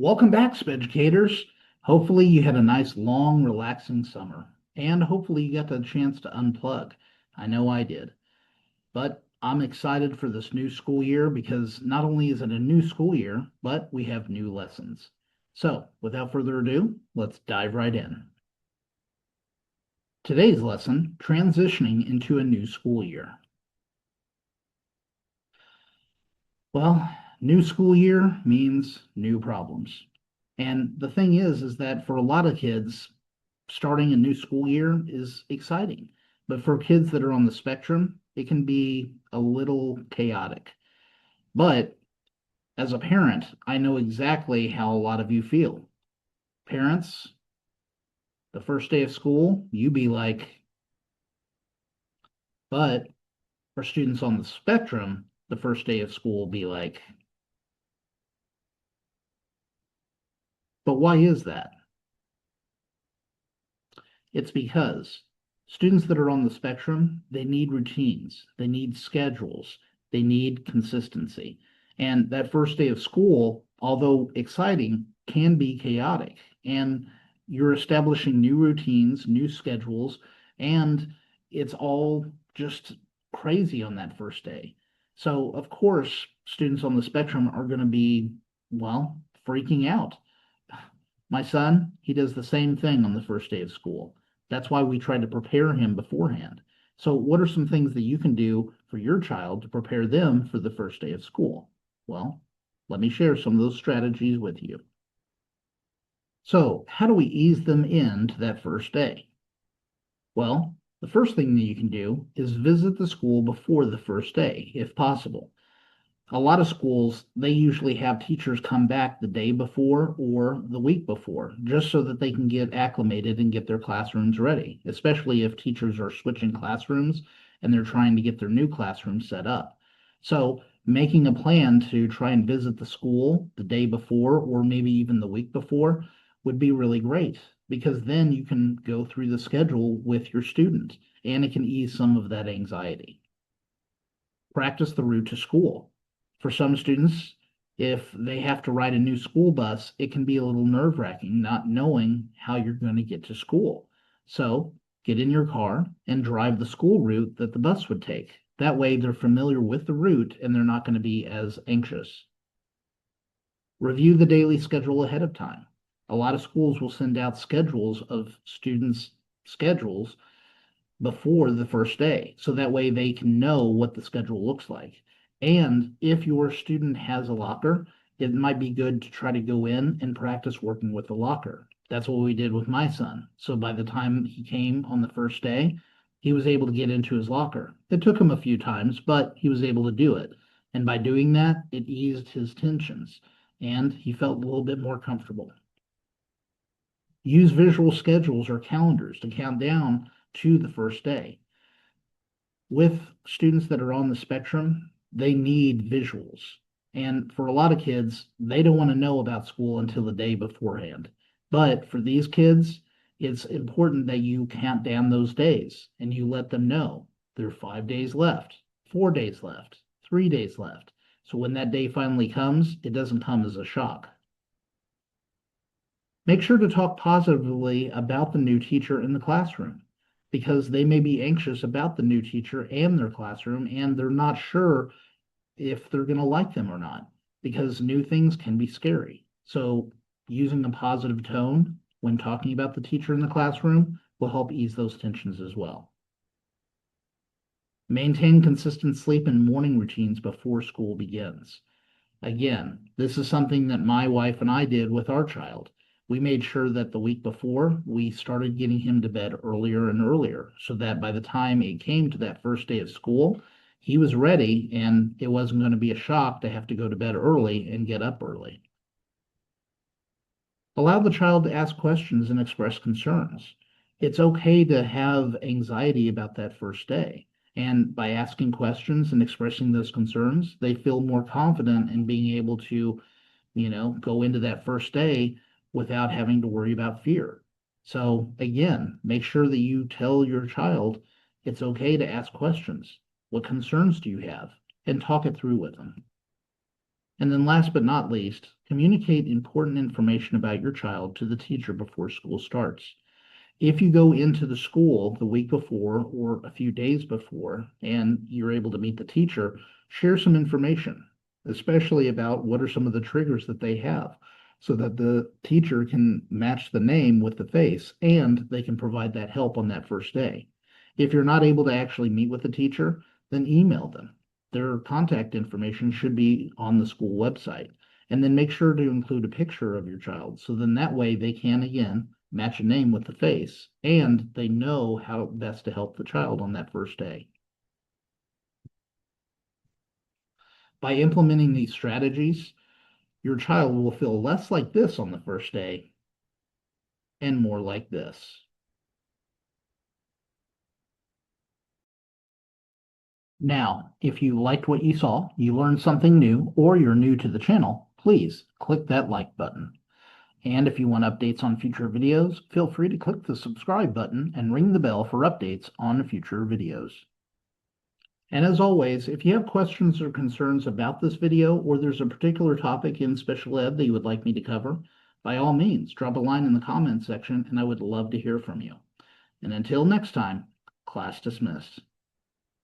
Welcome back, Speducators. Hopefully, you had a nice, long, relaxing summer, and hopefully, you got the chance to unplug. I know I did. But I'm excited for this new school year because not only is it a new school year, but we have new lessons. So, without further ado, let's dive right in. Today's lesson, transitioning into a new school year. Well, new school year means new problems. And the thing is that for a lot of kids, starting a new school year is exciting. But for kids that are on the spectrum, it can be a little chaotic. But as a parent, I know exactly how a lot of you feel. Parents, the first day of school, you be like, but for students on the spectrum, the first day of school will be like, but why is that? It's because students that are on the spectrum, they need routines, they need schedules, they need consistency. And that first day of school, although exciting, can be chaotic. And you're establishing new routines, new schedules, and it's all just crazy on that first day. So, of course, students on the spectrum are going to be, well, freaking out. My son, he does the same thing on the first day of school. That's why we try to prepare him beforehand. So, what are some things that you can do for your child to prepare them for the first day of school? Well, let me share some of those strategies with you. So, how do we ease them into that first day? Well, the first thing that you can do is visit the school before the first day, if possible. A lot of schools, they usually have teachers come back the day before or the week before, just so that they can get acclimated and get their classrooms ready, especially if teachers are switching classrooms and they're trying to get their new classroom set up. So, making a plan to try and visit the school the day before or maybe even the week before would be really great because then you can go through the schedule with your student and it can ease some of that anxiety. Practice the route to school. For some students, if they have to ride a new school bus, it can be a little nerve-wracking not knowing how you're going to get to school. So get in your car and drive the school route that the bus would take. That way they're familiar with the route and they're not going to be as anxious. Review the daily schedule ahead of time. A lot of schools will send out schedules of students' schedules before the first day, so that way they can know what the schedule looks like. And if your student has a locker, it might be good to try to go in and practice working with the locker. That's what we did with my son. So by the time he came on the first day, he was able to get into his locker. It took him a few times, but he was able to do it. And by doing that, it eased his tensions and he felt a little bit more comfortable. Use visual schedules or calendars to count down to the first day. With students that are on the spectrum, they need visuals. And for a lot of kids, they don't want to know about school until the day beforehand. But for these kids, it's important that you count down those days and you let them know there are 5 days left, 4 days left, 3 days left. So when that day finally comes, it doesn't come as a shock. Make sure to talk positively about the new teacher in the classroom because they may be anxious about the new teacher and their classroom, and they're not sure if they're going to like them or not because new things can be scary. So, using a positive tone when talking about the teacher in the classroom will help ease those tensions as well. Maintain consistent sleep and morning routines before school begins. Again, this is something that my wife and I did with our child. We made sure that the week before we started getting him to bed earlier and earlier so that by the time it came to that first day of school, he was ready and it wasn't going to be a shock to have to go to bed early and get up early. Allow the child to ask questions and express concerns. It's okay to have anxiety about that first day. And by asking questions and expressing those concerns, they feel more confident in being able to, go into that first day without having to worry about fear. So again, make sure that you tell your child it's okay to ask questions. What concerns do you have? And talk it through with them. And then last but not least, communicate important information about your child to the teacher before school starts. If you go into the school the week before or a few days before and you're able to meet the teacher, share some information, especially about what are some of the triggers that they have, so that the teacher can match the name with the face and they can provide that help on that first day. If you're not able to actually meet with the teacher, then email them. Their contact information should be on the school website. And then make sure to include a picture of your child. So then that way they can, again, match a name with the face, and they know how best to help the child on that first day. By implementing these strategies, your child will feel less like this on the first day and more like this. Now, if you liked what you saw, you learned something new, or you're new to the channel, please click that like button. And if you want updates on future videos, feel free to click the subscribe button and ring the bell for updates on future videos. And as always, if you have questions or concerns about this video, or there's a particular topic in special ed that you would like me to cover, by all means, drop a line in the comments section and I would love to hear from you. And until next time, class dismissed.